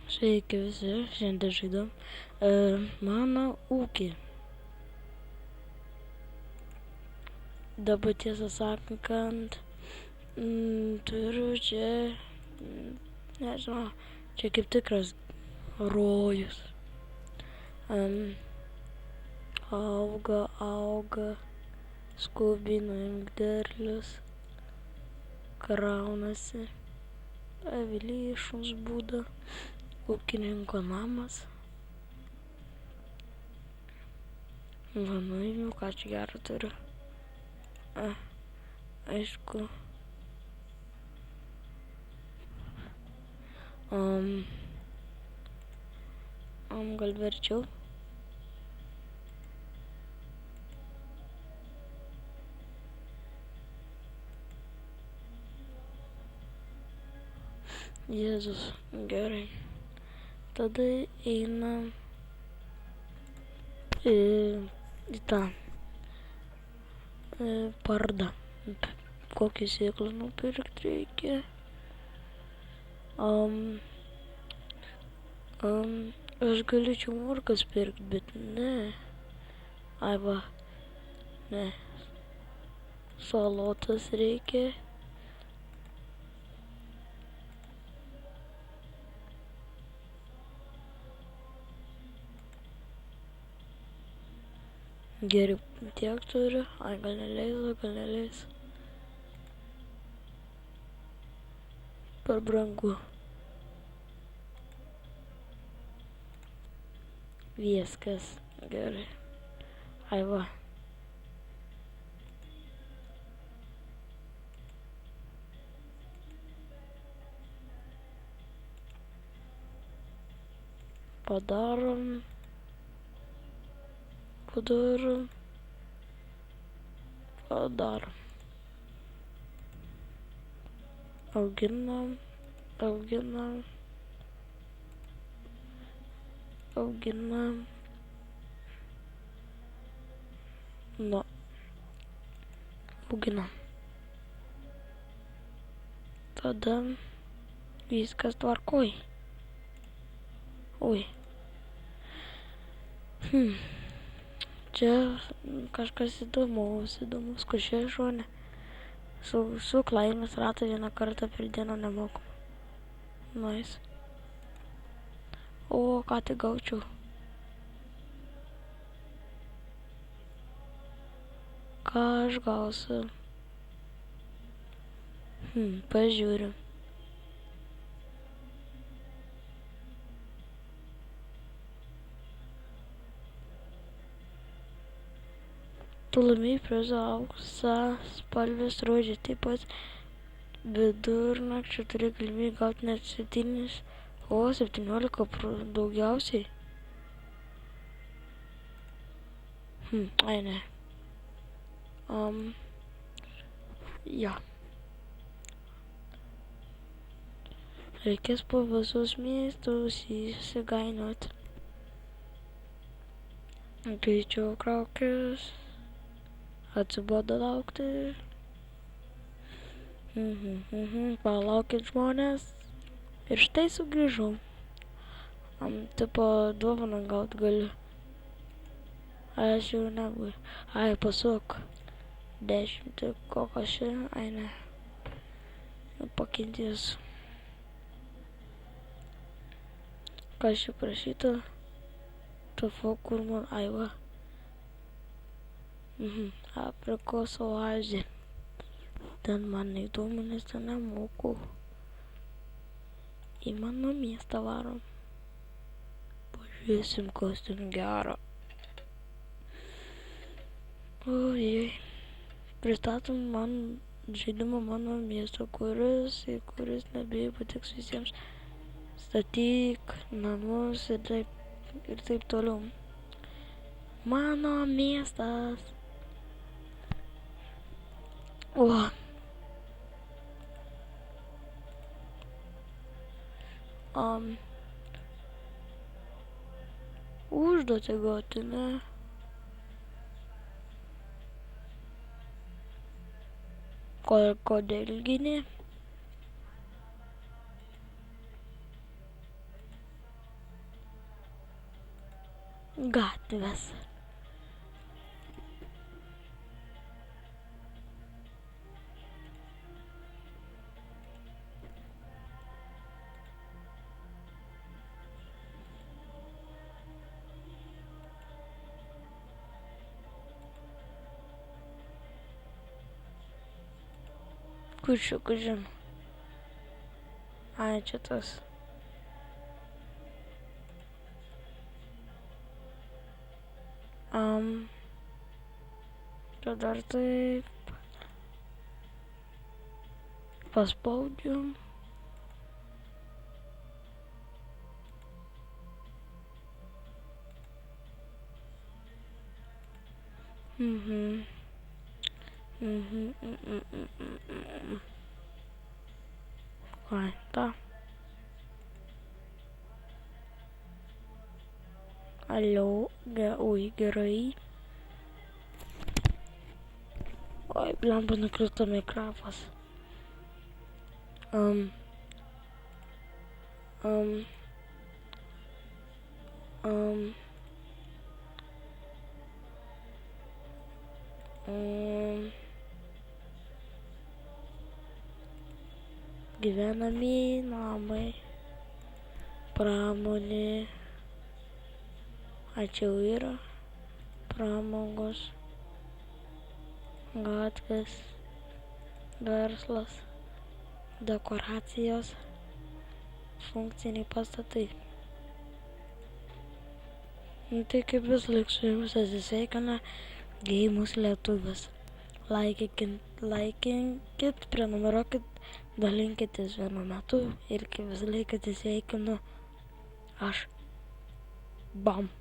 Sveiki visi, šiandien žaidam mano ūkį. Dabar tiesą sakant, turiu čia, nežinau, čia kaip tikras rojus. Auga, skubiai nuimk derlius, kraunasi, avilys šuns būda, ūkininko namas. Nuimiau, ką čia gero turiu. Aišku. Gal verčiau. Jėzus, gerai. Tada einam į tą pardą. Kokį sėklą nupirkt reikia. Aš galėčiau morkas pirkt, bet ne. Ai va, ne. Salotas reikia. Geriau tiek turiu. Ai, gal neleis. Per brangu. Viskas gerai. Ai va. Padarom. Auginam. Nu. Auginam. Tada viskas tvarkoj. Oi. Čia kažkas įdomus, kur čia šone. Suk laimės ratą vieną kartą per dieną nemoku. Nice. O, ką tik gaučiau. Ką aš gausiu? Pažiūriu. Tu laimėjai prizą auksą spalvės rožė. Taip pat vidurnakčio turi galimybę gauti net 17 daugiausiai. Ai ne. Ja. Reikės po visus miestus įsigainioti. Greičiau kraukis. Atsibodo laukti. Palaukit žmonės. Ir štai sugrįžau. Tipo dovaną gaut galiu. Aš jau negaliu. Ai, pasuk. 10, kokios čia. Ai, ne. Pakentėsiu. Kas čia prašyta? Tafo, kur man. Ai, va. Aprikos oazė. Ten man neįdomu, nes ten nemoku. Į mano miestą varom. Pažiūrėsim, kas ten gero. Ojei. Pristatom man žaidimą mano miesto, kuris nebijai patiks visiems. Statyk namus ir taip toliau. Mano miestas. O. Užduotį gauti, ne? Kodėl gi ne? gatvės. Kur čia, kažin? Ai, čia tas. Čia dar taip. Paspaudžiu. Vai, tá. Alô, oi, gerai. Oi, blemba, nukrito mikrofas. Gyvenamieji namai, pramonė, čia yra pramogos, gatvės, verslas, dekoracijos, funkciniai pastatai. Tai kaip vis laik su jumis atsisveikina Geimus Lietuvis. Laikinkit, prenumeruokit, dalinkitės vienu metu ir kaip vis laik atsisveikinu aš. Bam.